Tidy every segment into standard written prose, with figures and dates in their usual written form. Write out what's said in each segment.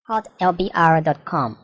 hotlbr.com.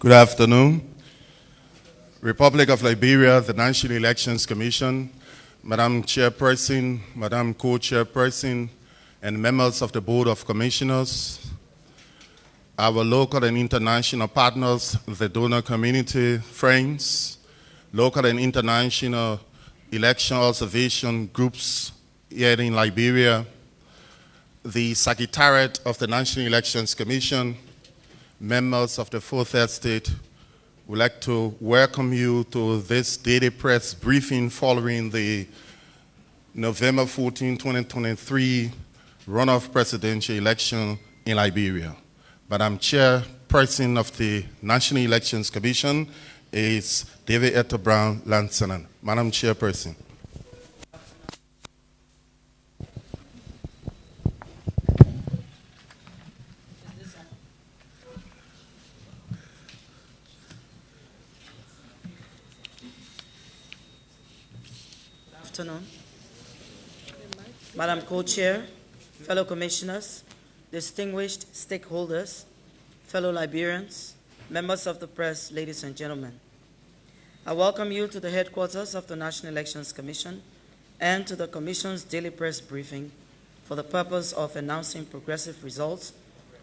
Good afternoon. Republic of Liberia, the National Elections Commission, Madam Chairperson, Madam Co-Chairperson, and members of the Board of Commissioners, our local and international partners, the donor community, friends, local and international election observation groups here in Liberia, the Secretariat of the National Elections Commission, members of the Fourth Estate, would like to welcome you to this daily press briefing following the November 14, 2023 runoff presidential election in Liberia. Madam Chairperson of the National Elections Commission is David Eto Brown Lansanan. Madam Chairperson. Afternoon. Madam Co-Chair, fellow commissioners, distinguished stakeholders, fellow Liberians, members of the press, ladies and gentlemen. I welcome you to the headquarters of the National Elections Commission and to the Commission's daily press briefing for the purpose of announcing progressive results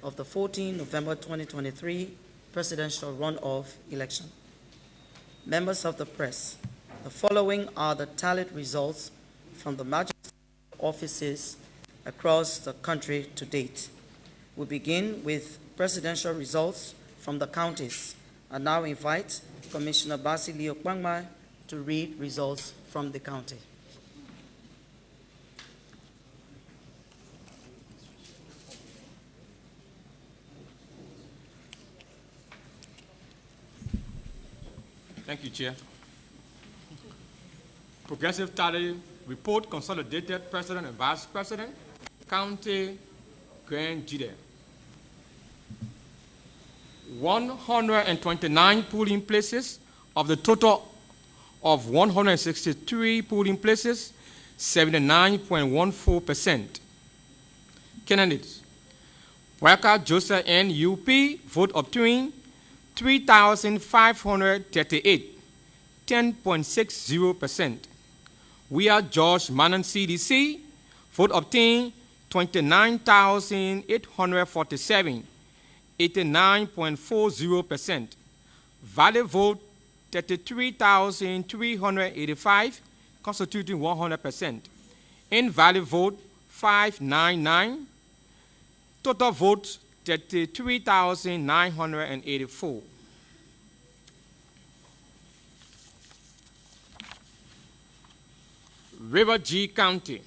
of the 14 November 2023 presidential runoff election. Members of the press, the following are the tallied results from the magistrate offices across the country to date. We begin with presidential results from the counties. I now invite Commissioner Basilio Okpangmai to read results from the county. Thank you, Chair. Progressive tally report, consolidated president and vice president, county grand jury. 129 polling places of the total of 163 polling places, 79.14%. Candidates: Worker Joseph N. UP, vote obtained 3,538, 10.60%. We are George Manan CDC, vote obtained 29,847, 89.40%. Valid vote 33,385, constituting 100%. Invalid vote 599. Total votes 33,984. River G County.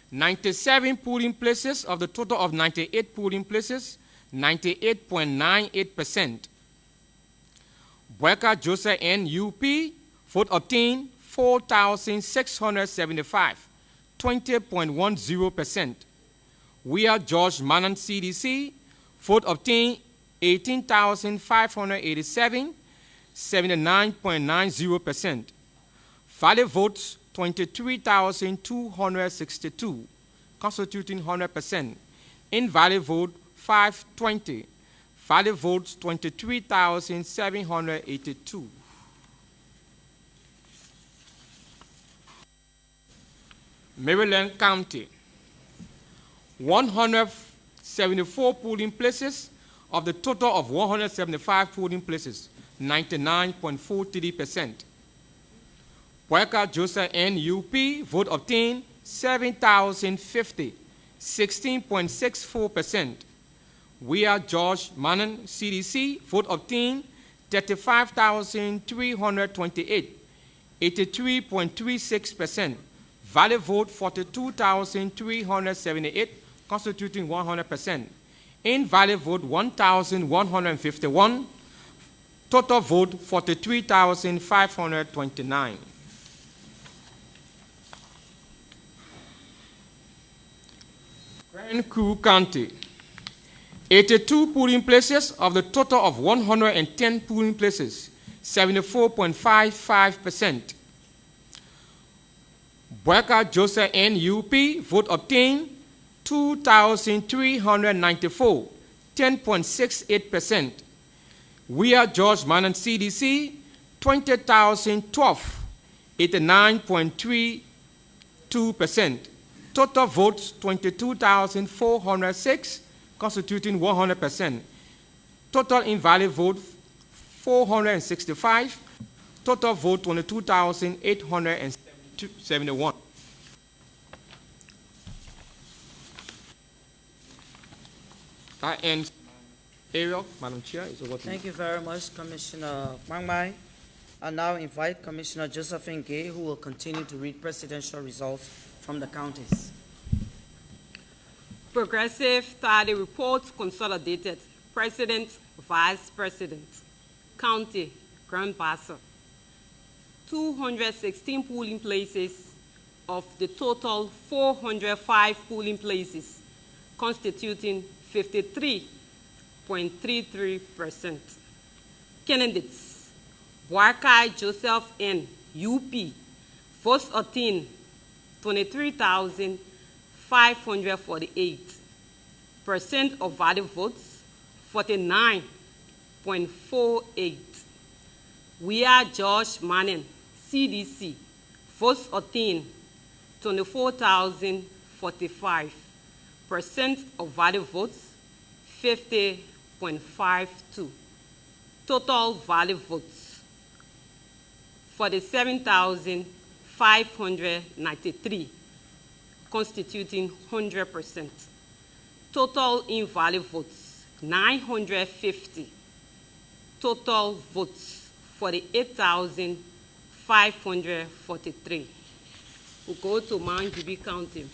97 polling places of the total of 98 polling places, 98.98%. Worker Joseph N. UP, vote obtained 4,675, 20.10%. We are George Manan CDC, vote obtained 18,587, 79.90%. Valid votes 23,262, constituting 100%. Invalid vote 520. Valid votes 23,782. Maryland County. 174 polling places of the total of 175 polling places, 99.43%. Worker Joseph N. UP, vote obtained 7,050, 16.64%. We are George Manan CDC, vote obtained 35,328, 83.36%. Valid vote 42,378, constituting 100%. Invalid vote 1,151. Total vote 43,529. Grand Crew County. 82 polling places of the total of 110 polling places, 74.55%. Worker Joseph N. UP, vote obtained 2,394, 10.68%. We are George Manan CDC, 20,012, 89.32%. Total votes 22,406, constituting 100%. Total invalid vote 465. Total vote 22,871. That ends Ariel. Madam Chair, is over to you. Thank you very much, Commissioner Okpangmai. I now invite Commissioner Josephine Gay, who will continue to read presidential results from the counties. Progressive tally reports consolidated. President, Vice President, County, Grand Bassa. 216 polling places of the total 405 polling places, constituting 53.33%. Candidates: Worker Joseph N. UP, votes obtained 23,548. Percent of valid votes 49.48. We are George Manning, CDC. Votes obtained, 24,045. Percent of valid votes, 50.52. Total valid votes, 47,593, constituting 100%. Total invalid votes, 950. Total votes, 48,543. We'll go to Mount Gibi County.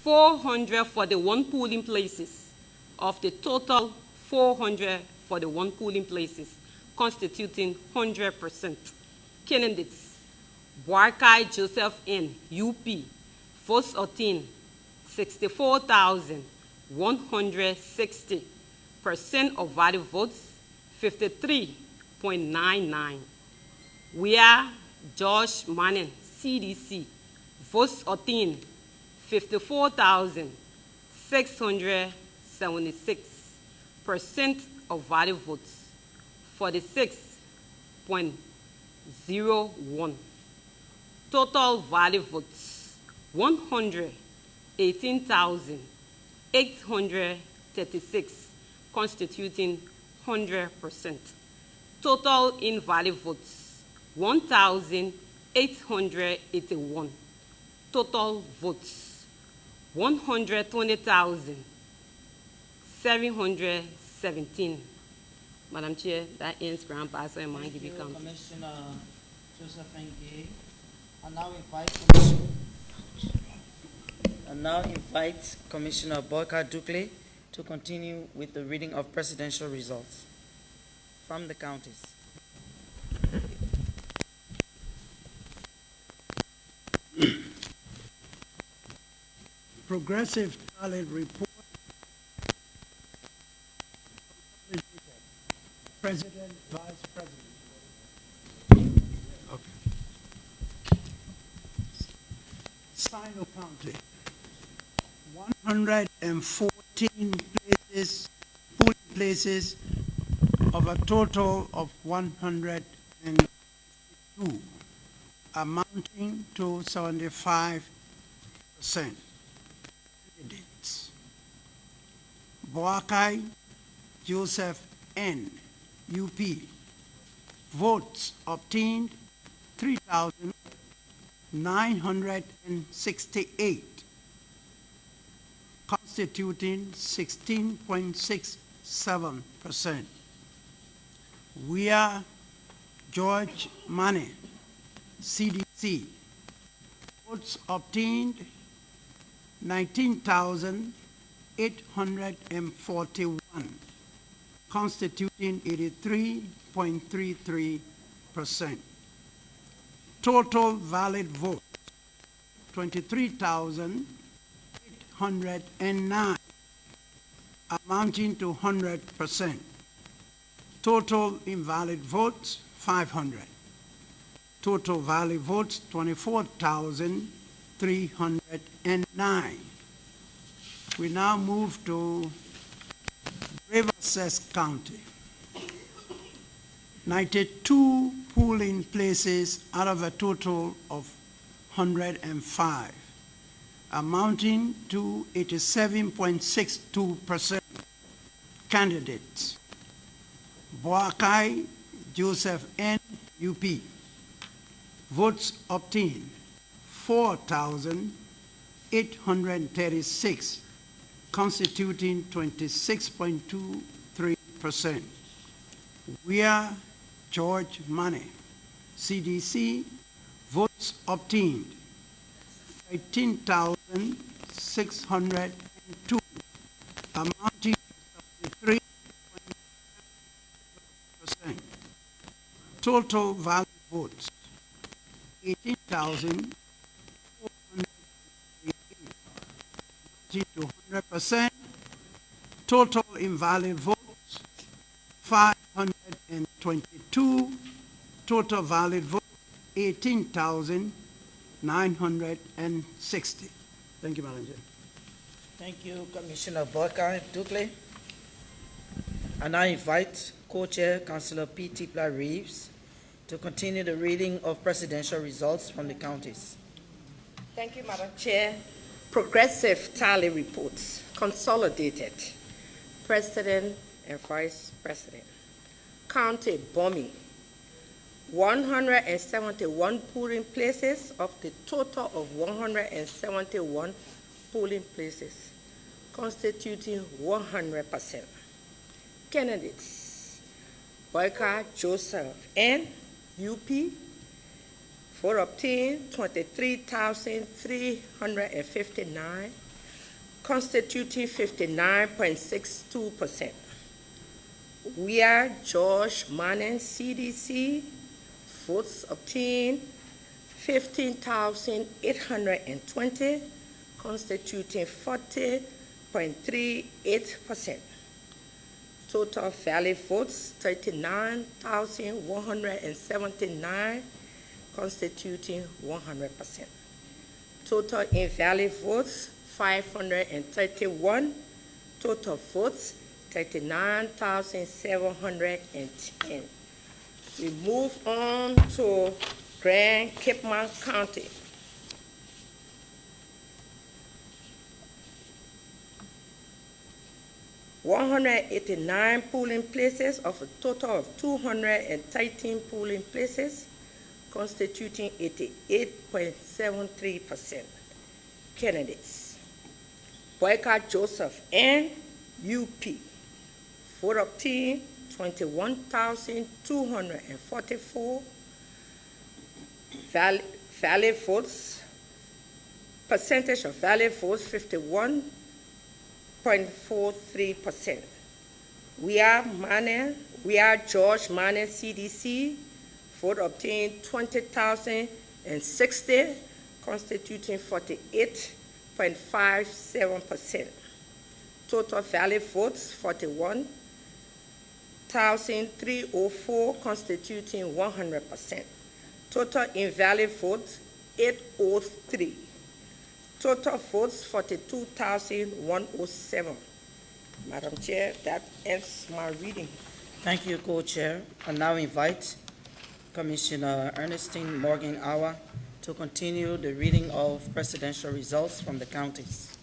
441 polling places of the total 441 polling places, constituting 100%. Candidates: Boakai Joseph N., UP. Votes obtained, 64,160. Percent of valid votes, 53.99. We are George Manning, CDC. Votes obtained, 54,676. Percent of valid votes, 46.01. Total valid votes, 118,836, constituting 100%. Total invalid votes, 1,881. Total votes, 120,717. Madam Chair, that ends Grand Pass and Thank Mangibi you, County. Commissioner Joseph Ngay. I now invite Commissioner Boyka Dukley to continue with the reading of presidential results from the counties. Progressive Talent Report. President, Vice President. Sino County, 114 places, polling places of a total of 102, amounting to 75%. Candidates: Boakai Joseph N., UP. Votes obtained, 3,968, constituting 16.67%. We are George Manning, CDC. Votes obtained, 19,841, constituting 83.33%. Total valid votes, 23,809, amounting to 100%. Total invalid votes, 500. Total valid votes, 24,309. We now move to Riverside County. 92 polling places out of a total of 105, amounting to 87.62%. Candidates: Boakai Joseph N., UP. Votes obtained, 4,836, constituting 26.23%. We are George Manning, CDC. Votes obtained, 18,602, amounting to 73.7%. Total valid votes, 18,488, amounting to 100%. Total invalid votes, 522. Total valid votes, 18,960. Thank you, Madam Chair. Thank you, Commissioner Boyka Dukley. And I invite Co-Chair Councillor P. Tipla Reeves to continue the reading of presidential results from the counties. Thank you, Madam Chair. Progressive tally reports, consolidated. President and Vice President. County Bomi, 171 polling places of the total of 171 polling places, constituting 100%. Candidates, Boyka Joseph N. UP, vote obtained 23,359, constituting 59.62%. We are George Mannen, CDC, votes obtained 15,820, constituting 40.38%. Total valid votes 39,179, constituting 100%. Total invalid votes 531. Total votes 39,710. We move on to Grand Cape County. $189 polling places of a total of 213 polling places, constituting 88.73%. Candidates, Boyka Joseph N. UP, vote obtained 21,244, valid votes, percentage of valid votes 51.43%. We are George Mannen, CDC, vote obtained 20,060, constituting 48.57%. Total valid votes 41,304, constituting 100%. Total invalid votes 803. Total votes 42,107. Madam Chair, that ends my reading. Thank you, Co-Chair. I now invite Commissioner Ernestine Morgan-Awa to continue the reading of presidential results from the counties.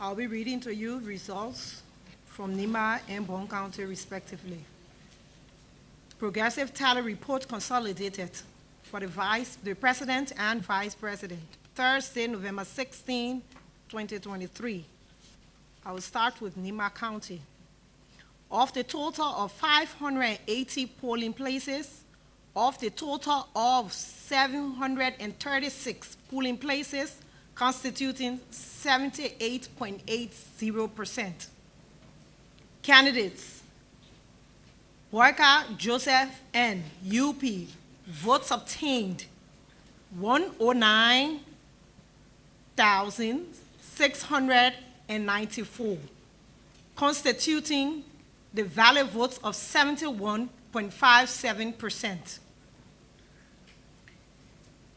I'll be reading to you results from Nima and Bon County, respectively. Progressive tally report consolidated for the President and Vice President, Thursday, November 16, 2023. I will start with Nima County. Of the total of 580 polling places, of the total of 736 polling places, constituting 78.80%. Candidates, Boyka Joseph N. UP, votes obtained 109,694, constituting the valid votes of 71.57%.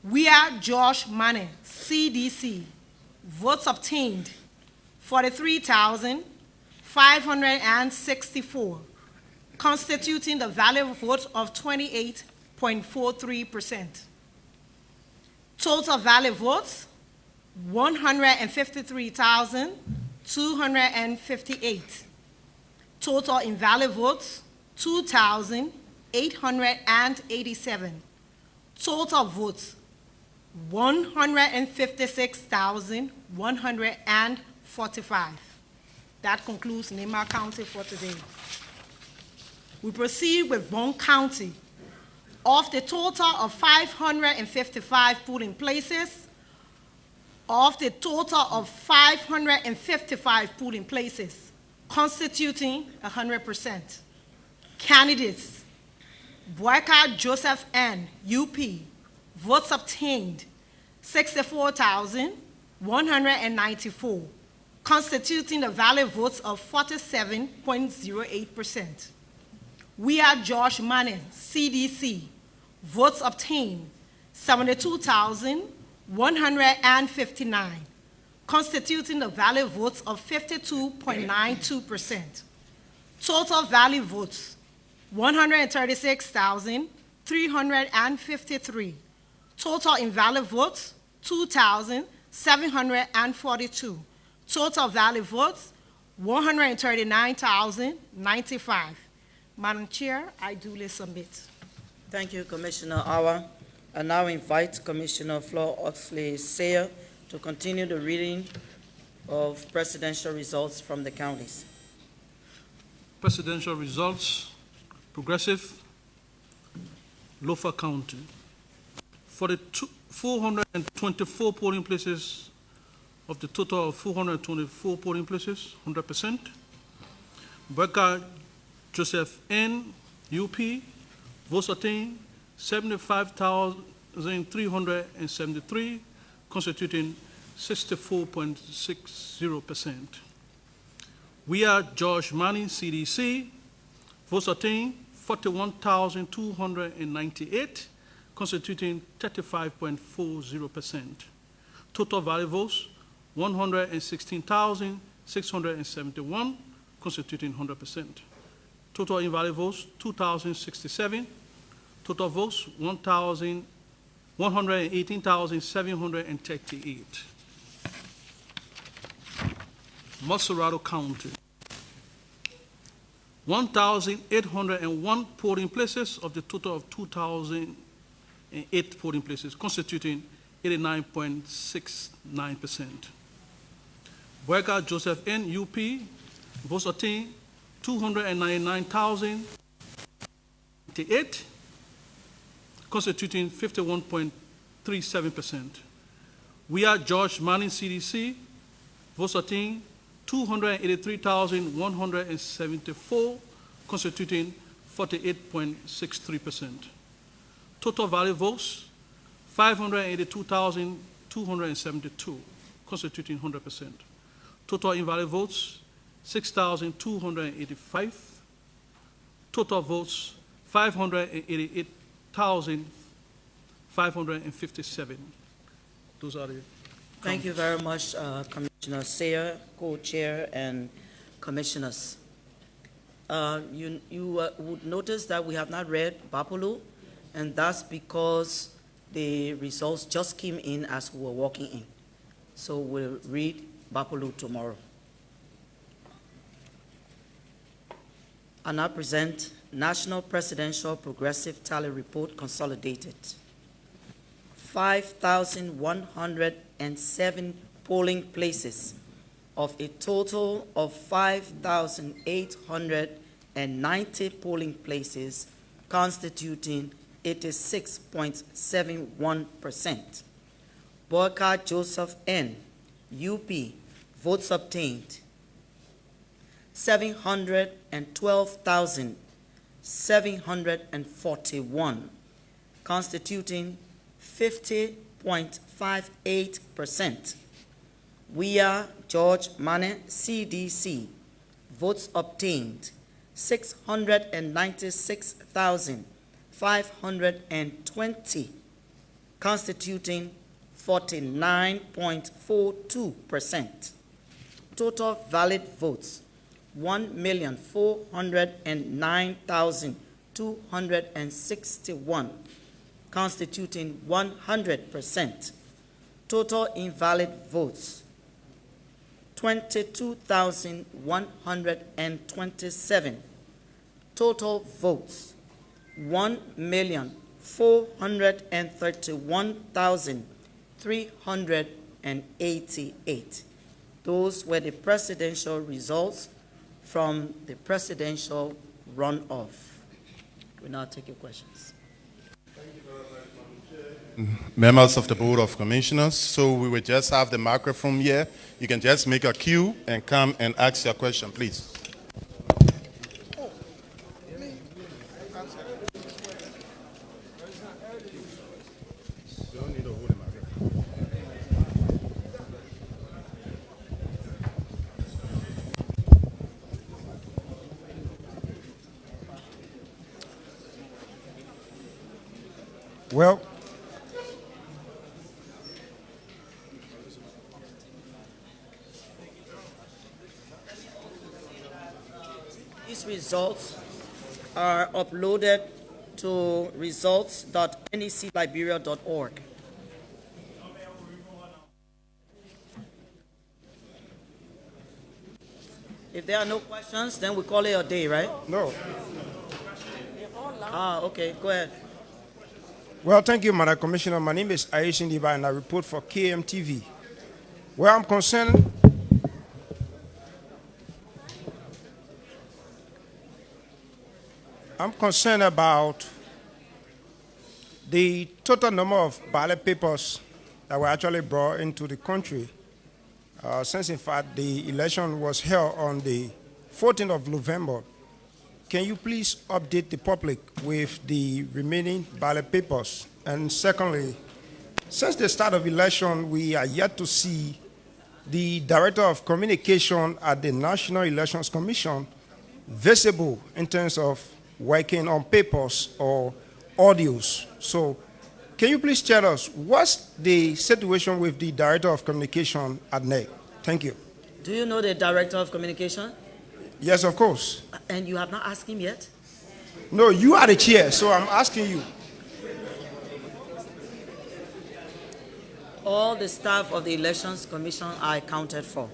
We are George Mannen, CDC, votes obtained 43,564, constituting the valid vote of 28.43%. Total valid votes 153,258. Total invalid votes 2,887. Total votes 156,145. That concludes Nima County for today. We proceed with Bon County. Of the total of 555 polling places, constituting 100%. Candidates, Boyka Joseph N. UP, votes obtained 64,194, constituting the valid votes of 47.08%. We are George Mannen, CDC, votes obtained 72,159, constituting the valid votes of 52.92%. Total valid votes, 136,353. Total invalid votes, 2,742. Total valid votes, 139,095. Madam Chair, I duly submit. Thank you, Commissioner Awa. I now invite Commissioner Flor Oxley-Sayer to continue the reading of presidential results from the counties. Presidential results, Progressive, Lofa County. For the 424 polling places of the total of 424 polling places, 100%. Burka Joseph N. UP, votes obtained 75,373, constituting 64.60%. We are George Manning, CDC, votes obtained 41,298, constituting 35.40%. Total valid votes 116,671, constituting 100%. Total invalid votes 2,067. Total votes 118,738. Massarado County. 1,801 polling places of the total of 2,008 polling places, constituting 89.69%. Burka Joseph N. UP, votes obtained 299,088, constituting 51.37%. We are George Manning, CDC, votes obtained 283,174, constituting 48.63%. Total valid votes 582,272, constituting 100%. Total invalid votes 6,285. Total votes 588,557. Those are the Thank you very much, Commissioner Sayer, co-chair, and commissioners. You would notice that we have not read Bapulu, and that's because the results just came in as we were walking in. So we'll read Bapulu tomorrow. I now present National Presidential Progressive Tally Report Consolidated. 5,107 polling places of a total of 5,890 polling places, constituting 86.71%. Burka Joseph N. UP, votes obtained 712,741, constituting 50.58%. We are George Manning, CDC, votes obtained 696,520, constituting 49.42%. Total valid votes 1,409,261, constituting 100%. Total invalid votes 22,127. Total votes 1,431,388. Those were the presidential results from the presidential runoff. We now take your questions. Members of the Board of Commissioners, so we will just have the microphone here. You can just make a queue and come and ask your question, please. Well, these results are uploaded to results.necliberia.org. If there are no questions, then we call it a day, right? No. Okay, go ahead. Well, thank you, Madam Commissioner. My name is Aish Ndiba, and I report for KMTV. Where I'm concerned, about the total number of ballot papers that were actually brought into the country, since in fact the election was held on the 14th of November. Can you please update the public with the remaining ballot papers? And secondly, since the start of election, we are yet to see the Director of Communication at the National Elections Commission visible in terms of working on papers or audios. So can you please tell us what's the situation with the Director of Communication at NEC? Thank you. Do you know the Director of Communication? Yes, of course. And you have not asked him yet? No, you are the chair, so I'm asking you. All the staff of the Elections Commission are accounted for.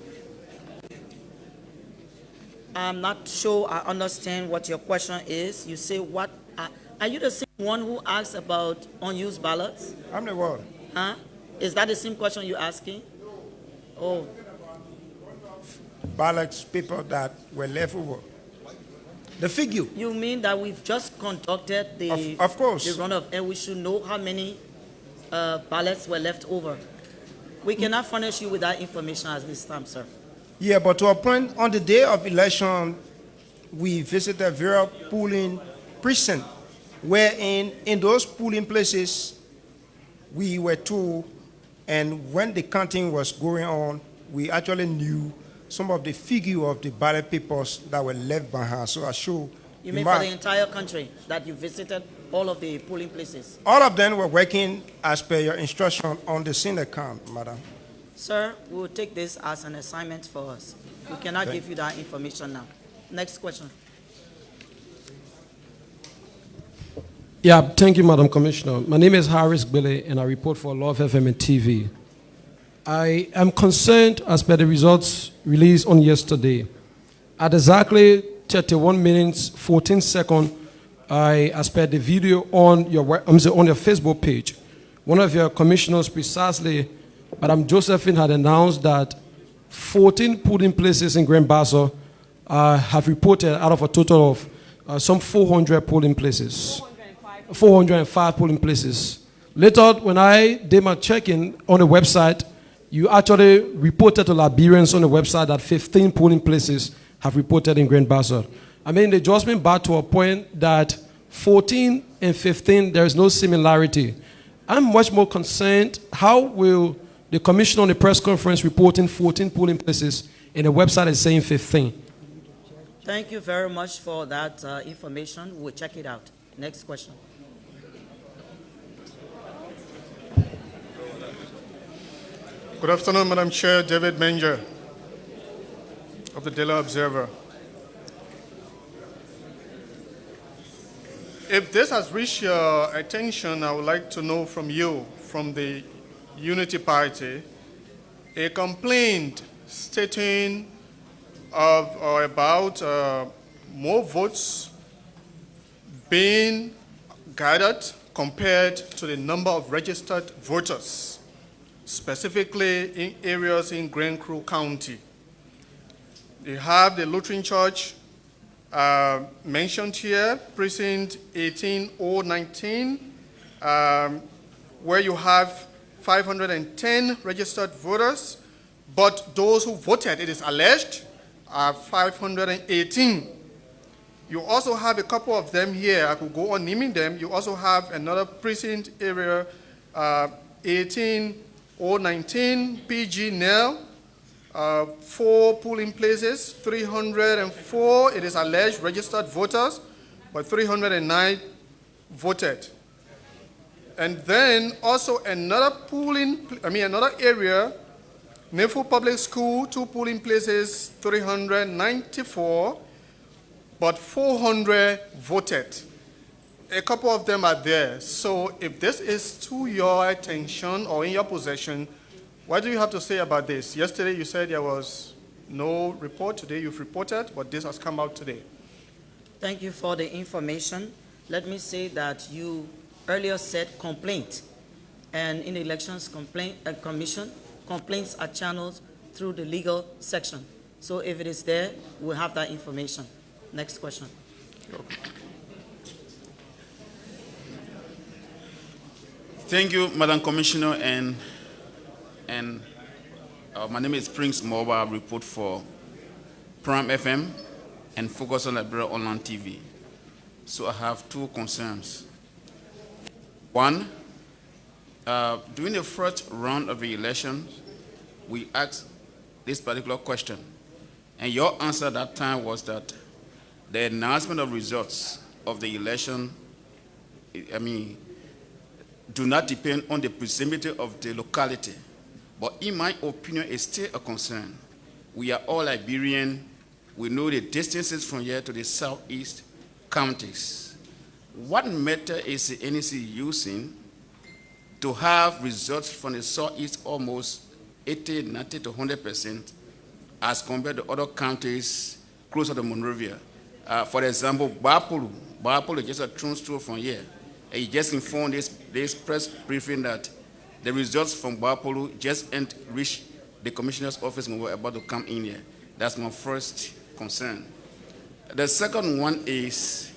I'm not sure I understand what your question is. You say what? Are you the same one who asked about unused ballots? I'm the one. Huh? Is that the same question you're asking? Oh. Ballots, people that were left over. The figure. You mean that we've just conducted the, of course, the runoff, and we should know how many ballots were left over? We cannot furnish you with that information at this time, sir. Yeah, but to a point, on the day of election, we visited various polling precincts, wherein in those polling places, we were told, and when the counting was going on, we actually knew some of the figure of the ballot papers that were left behind. So I show. You mean for the entire country that you visited all of the polling places? All of them were working as per your instruction on the scene account, madam. Sir, we will take this as an assignment for us. We cannot give you that information now. Next question. Yeah, thank you, Madam Commissioner. My name is Harris Gbele, and I report for Love FM and TV. I am concerned as per the results released on yesterday. At exactly 31 minutes, 14 seconds, as per the video on your Facebook page, one of your commissioners, precisely, Madam Josephine, had announced that 14 polling places in Grand Bassa have reported out of a total of some 400 polling places. 405 polling places. Later, when I did my check-in on the website, you actually reported to Liberians on the website that 15 polling places have reported in Grand Bassa. I mean, the adjustment back to a point that 14 and 15, there is no similarity. I'm much more concerned, how will the Commission on the press conference reporting 14 polling places and the website is saying 15? Thank you very much for that information. We'll check it out. Next question. Good afternoon, Madam Chair. David Menger of the Daily Observer. If this has reached your attention, I would like to know from you, from the Unity Party, a complaint stating of or about more votes being gathered compared to the number of registered voters, specifically in areas in Grand Crew County. They have the Lutheran Church mentioned here, precinct 18019, where you have 510 registered voters, but those who voted, it is alleged, are 518. You also have a couple of them here. I could go on naming them. You also have another precinct area, 18019 PG Nell, 4 polling places, 304, it is alleged, registered voters, but 309 voted. And then also another another area, Nefu Public School, 2 polling places, 394, but 400 voted. A couple of them are there. So if this is to your attention or in your possession, what do you have to say about this? Yesterday you said there was no report. Today you've reported, but this has come out today. Thank you for the information. Let me say that you earlier said complaint, and in the Elections Commission, complaints are channeled through the legal section. So if it is there, we'll have that information. Next question. Thank you, Madam Commissioner, and my name is Prince Moba. I report for Prime FM and Focus on Liberia Online TV. So I have two concerns. One, during the first round of the election, we asked this particular question, and your answer at that time was that the announcement of results of the election, do not depend on the proximity of the locality. But in my opinion, it's still a concern. We are all Liberian. We know the distances from here to the southeast counties. What method is the NEC using to have results from the southeast almost 80, 90 to 100% as compared to other counties closer to Monrovia? For example, Bapolo is just a true story from here. He just informed this press briefing that the results from Bapolo just ain't reached the commissioner's office when we're about to come in here. That's my first concern. The second one is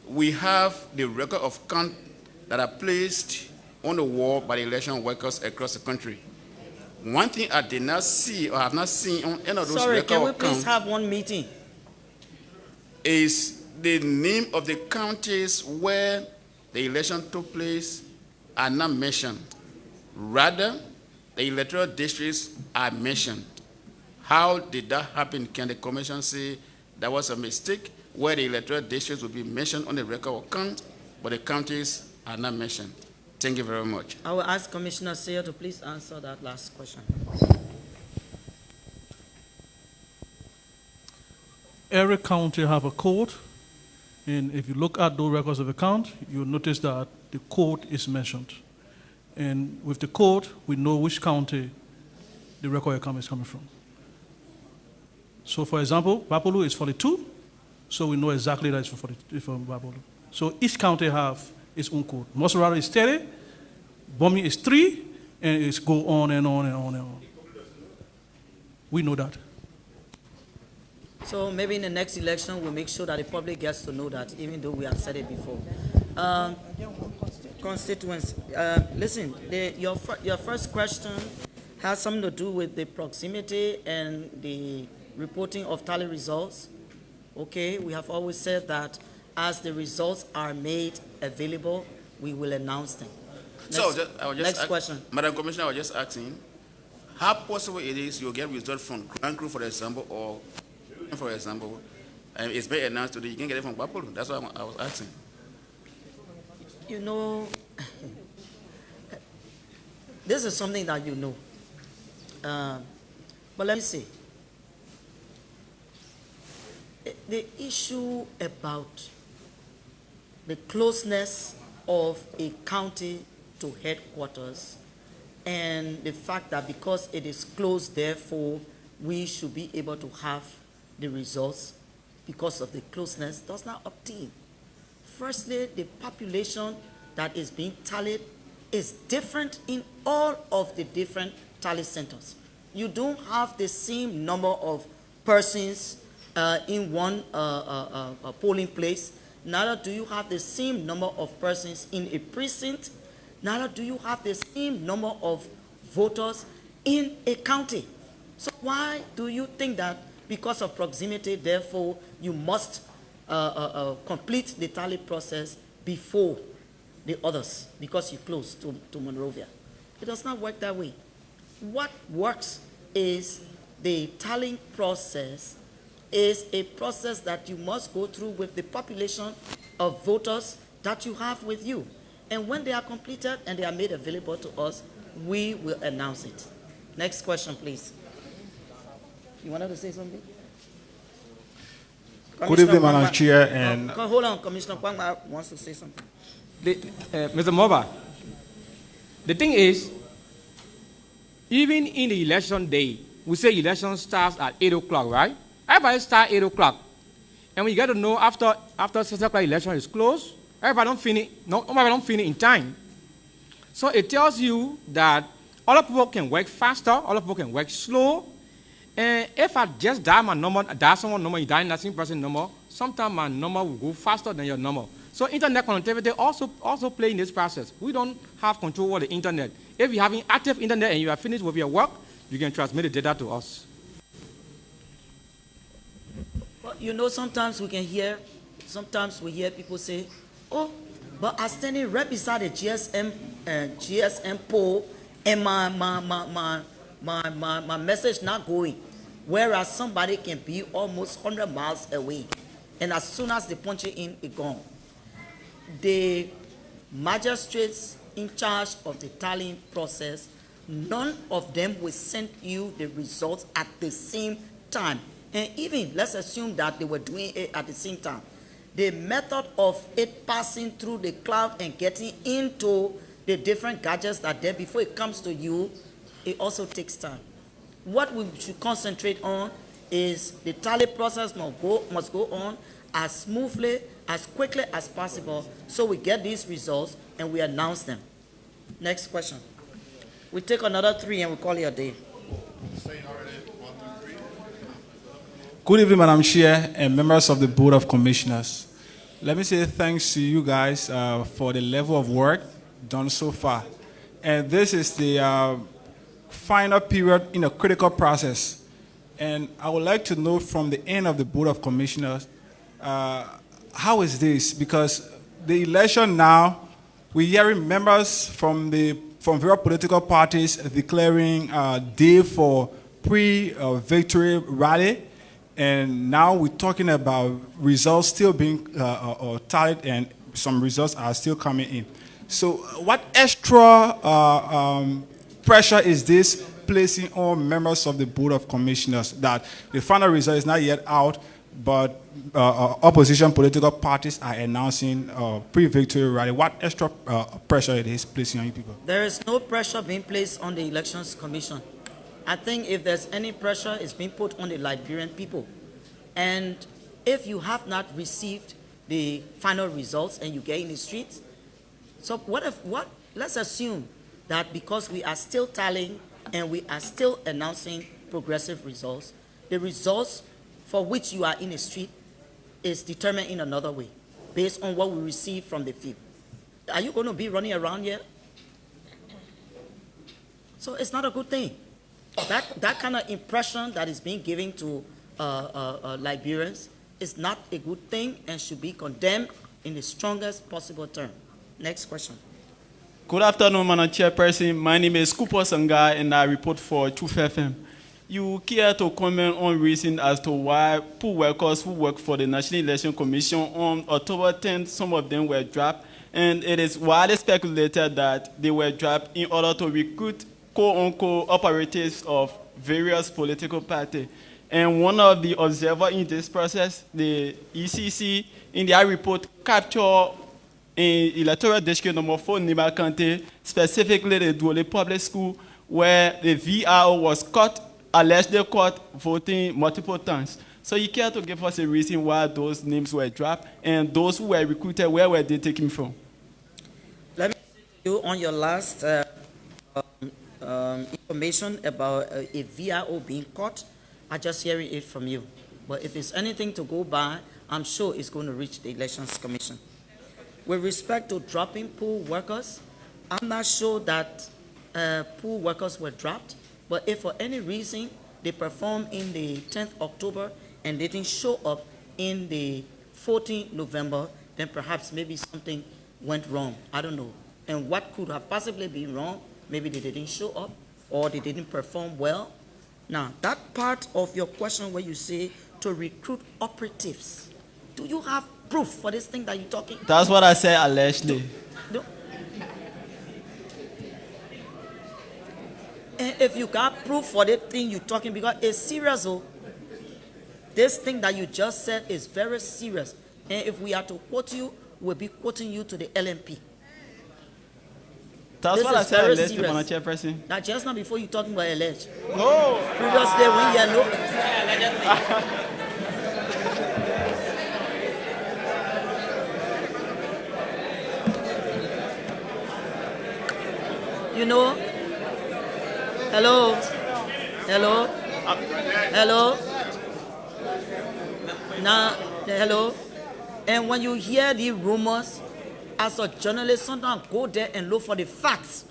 we have the record of count that are placed on the wall by the election workers across the country. One thing I did not see or have not seen on any of those Sorry, record can we of please count have one meeting? is the name of the counties where the election took place are not mentioned. Rather, the electoral districts are mentioned. How did that happen? Can the commission say that was a mistake where the electoral districts will be mentioned on the record of count, but the counties are not mentioned? Thank you very much. I will ask Commissioner Seyo to please answer that last question. Every county have a code, and if you look at those records of account, you'll notice that the code is mentioned. And with the code, we know which county the record account is coming from. So for example, Bapolo is 42, so we know exactly that it's from Bapolo. So each county have its own code. Mossoraro is 30, Bomi is 3, and it's go on and on and on and on. We know that. So maybe in the next election, we'll make sure that the public gets to know that, even though we have said it before. Constituents, listen, your first question has something to do with the proximity and the reporting of tally results. Okay, we have always said that as the results are made available, we will announce them. Next question. Madam Commissioner, I was just asking, how possible it is you'll get results from Grand Crew, for example, or for example, it's been announced today, you can get it from Bapolo. That's what I was asking. You know, this is something that you know. But let me say, the issue about the closeness of a county to headquarters and the fact that because it is close, therefore, we should be able to have the results because of the closeness does not obtain. Firstly, the population that is being tallied is different in all of the different tally centers. You don't have the same number of persons in one polling place. Neither do you have the same number of persons in a precinct. Neither do you have the same number of voters in a county. So why do you think that because of proximity, therefore, you must complete the tally process before the others because you're close to Monrovia? It does not work that way. What works is the tallying process is a process that you must go through with the population of voters that you have with you. And when they are completed and they are made available to us, we will announce it. Next question, please. You wanted to say something? Good evening, Kwangma- Madam Chair, and Hold on, Commissioner Kwangma wants to say something. Mr. Moba, the thing is, even in the election day, we say election starts at 8 o'clock, right? Everybody starts 8 o'clock. And we get to know after 6 o'clock election is closed, everybody don't finish in time. So it tells you that other people can work faster, other people can work slow. And if I just dial my number, dial someone's number, you dial that same person's number, sometimes my number will go faster than your number. So internet connectivity also play in this process. We don't have control over the internet. If you have an active internet and you are finished with your work, you can transmit the data to us. But you know, sometimes we hear people say, oh, but I standing right beside the GSM pole and my message not going. Whereas somebody can be almost 100 miles away. And as soon as they punch it in, it's gone. The magistrates in charge of the tallying process, none of them will send you the results at the same time. And even, let's assume that they were doing it at the same time. The method of it passing through the cloud and getting into the different gadgets that are there before it comes to you, it also takes time. What we should concentrate on is the tally process must go on as smoothly, as quickly as possible, so we get these results and we announce them. Next question. We take another 3 and we call it a day. good evening, Madam Chair and members of the Board of Commissioners. Let me say thanks to you guys for the level of work done so far. And this is the final period in a critical process. And I would like to know from the end of the Board of Commissioners, how is this? Because the election now, we're hearing members from various political parties declaring a day for pre-victory rally, and now we're talking about results still being tallied, and some results are still coming in. So what extra pressure is this placing on members of the Board of Commissioners that the final result is not yet out, but opposition political parties are announcing pre-victory rally? What extra pressure it is placing on you people? There is no pressure being placed on the Elections Commission. I think if there's any pressure, it's being put on the Liberian people. And if you have not received the final results and you get in the streets, so let's assume that because we are still tallying and we are still announcing progressive results, the results for which you are in the street is determined in another way, based on what we receive from the field. Are you going to be running around here? So it's not a good thing. That kind of impression that is being given to Liberians is not a good thing and should be condemned in the strongest possible term. Next question. Good afternoon, Madam Chairperson. My name is Cooper Sanga, and I report for Truth FM. You care to comment on reason as to why poll workers who work for the National Election Commission on October 10th, some of them were dropped, and it is widely speculated that they were dropped in order to recruit quote-unquote operatives of various political parties. And one of the observers in this process, the ECC, in their report, captured in electoral district number 4, Nima County, specifically the Dole Public School, where the VRO was caught, allegedly caught, voting multiple times. So you care to give us a reason why those names were dropped, and those who were recruited, where were they taken from? Let me say to you on your last information about a VRO being caught, I just hearing it from you. But if it's anything to go by, I'm sure it's going to reach the Elections Commission. With respect to dropping poll workers, I'm not sure that poll workers were dropped, but if for any reason they performed in the 10th October and they didn't show up in the 14th November, then perhaps maybe something went wrong. I don't know. And what could have possibly been wrong? Maybe they didn't show up or they didn't perform well. Now, that part of your question where you say to recruit operatives, do you have proof for this thing that you're talking? That's what I said allegedly. And if you got proof for the thing you're talking, because it's serious, This thing that you just said is very serious. And if we are to quote you, we'll be quoting you to the LMP. That's This what I is said very alleged, serious. Madam Chairperson. Now, just now before you talking about alleged. No. Previously, when you know. You know? Hello? Hello? Hello? Now, hello? And when you hear the rumors, as a journalist, sometimes go there and look for the facts.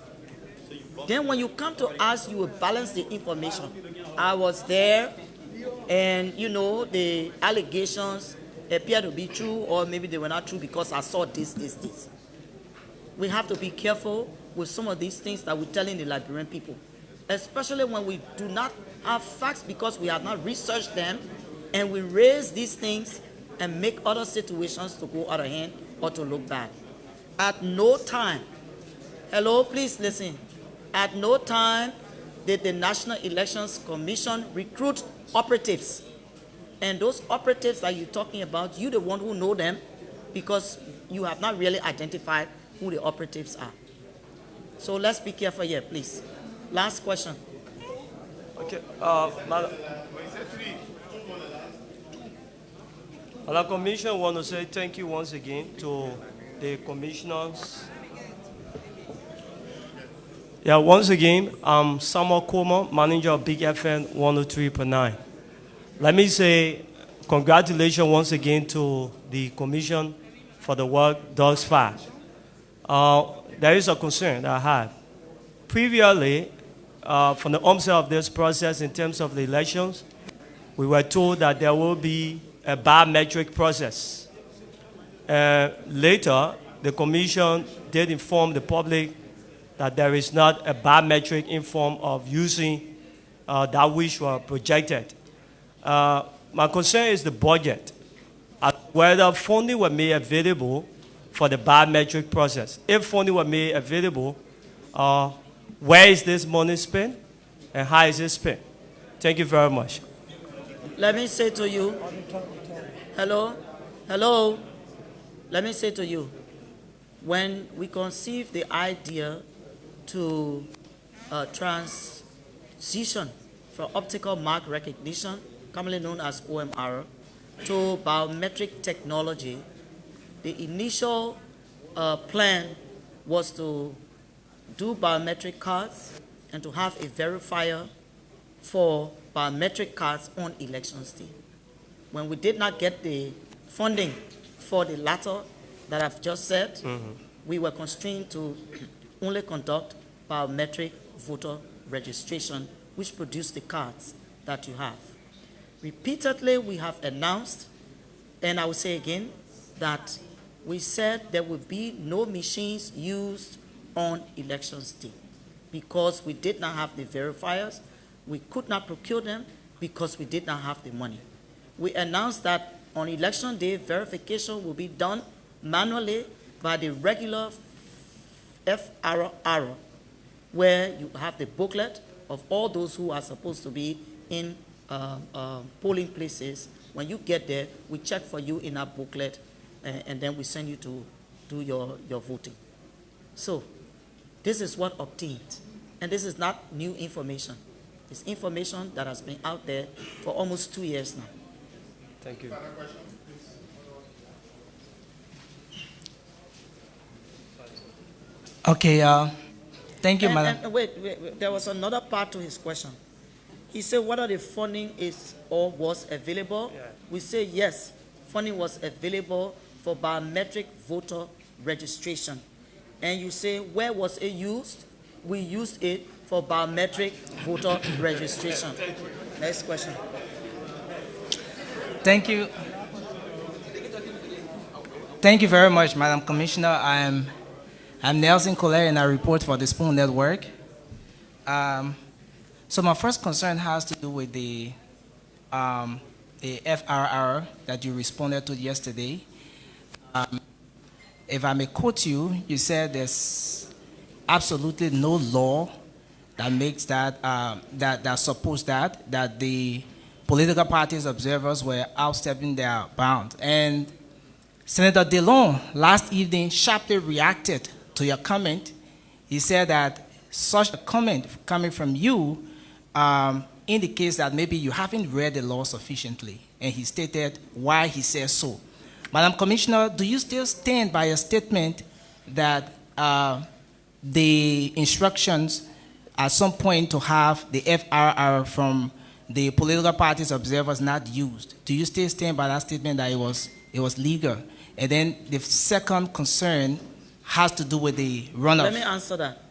Then when you come to us, you will balance the information. I was there, and you know, the allegations appear to be true, or maybe they were not true because I saw this. We have to be careful with some of these things that we're telling the Liberian people, especially when we do not have facts because we have not researched them, and we raise these things and make other situations to go out of hand or to look bad. At no time, hello, please listen. At no time did the National Elections Commission recruit operatives. And those operatives that you're talking about, you're the one who know them because you have not really identified who the operatives are. So let's be careful here, please. Last question. Okay, Madam Commissioner, I want to say thank you once again to the commissioners. Yeah, once again, I'm Samuel Coleman, manager of Big FM 103.9. Let me say congratulations once again to the commission for the work thus far. There is a concern that I have. Previously, from the onset of this process in terms of the elections, we were told that there will be a biometric process. Later, the commission did inform the public that there is not a biometric in form of using that which were projected. My concern is the budget, whether funding were made available for the biometric process. If funding were made available, where is this money spent and how is it spent? Thank you very much. Let me say to you, hello, let me say to you, when we conceived the idea to transition from optical mark recognition, commonly known as OMR, to biometric technology, the initial plan was to do biometric cards and to have a verifier for biometric cards on elections day. When we did not get the funding for the latter that I've just said, we were constrained to only conduct biometric voter registration, which produced the cards that you have. Repeatedly, we have announced, and I will say again, that we said there will be no machines used on elections day because we did not have the verifiers. We could not procure them because we did not have the money. We announced that on election day, verification will be done manually by the regular FRR, where you have the booklet of all those who are supposed to be in polling places. When you get there, we check for you in our booklet, and then we send you to do your voting. So this is what obtained. And this is not new information. It's information that has been out there for almost 2 years now. Thank you. Okay, thank you, Madam. And wait, there was another part to his question. He said whether the funding is or was available. Yeah. We say yes, funding was available for biometric voter registration. And you say, where was it used? We used it for biometric voter registration. Next question. Thank you. Thank you very much, Madam Commissioner. I'm Nelson Collier, and I report for the Spoon Network. So my first concern has to do with the FRR that you responded to yesterday. If I may quote you, you said there's absolutely no law that makes that, that supports that the political parties observers were outstepping their bounds. And Senator DeLong last evening sharply reacted to your comment. He said that such a comment coming from you indicates that maybe you haven't read the law sufficiently, and he stated why he says so. Madam Commissioner, do you still stand by your statement that the instructions at some point to have the FRR from the political parties observers not used? Do you still stand by that statement that it was legal? And then the second concern has to do with the runoff. Let me answer that.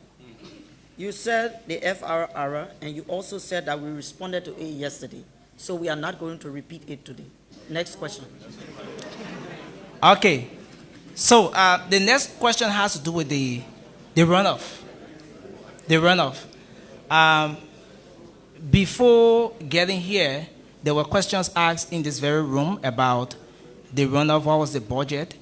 You said the FRR, and you also said that we responded to it yesterday. So we are not going to repeat it today. Next question. Okay. So the next question has to do with the runoff. The runoff. Before getting here, there were questions asked in this very room about the runoff, what was the budget,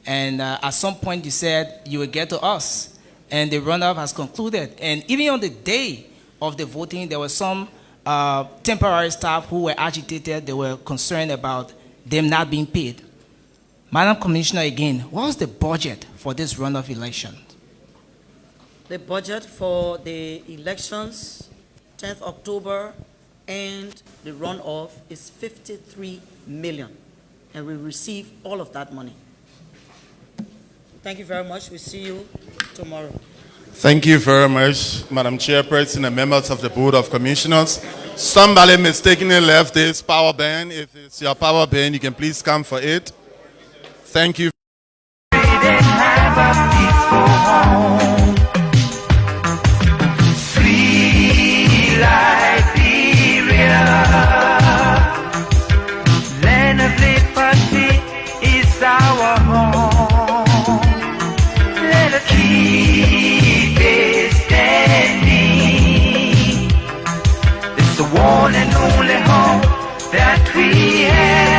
and at some point you said you would get to us, and the runoff has concluded. And even on the day of the voting, there were some temporary staff who were agitated. They were concerned about them not being paid. Madam Commissioner, again, what was the budget for this runoff election? The budget for the elections, 10th October, and the runoff is 53 million. And we receive all of that money. Thank you very much. We'll see you tomorrow. Thank you very much, Madam Chairperson and members of the Board of Commissioners. Somebody mistakenly left this power band. If it's your power band, you can please come for it. Thank you. Sweet Liberia, land of liberty is our home. Let us keep it standing. It's the one and only home that we have.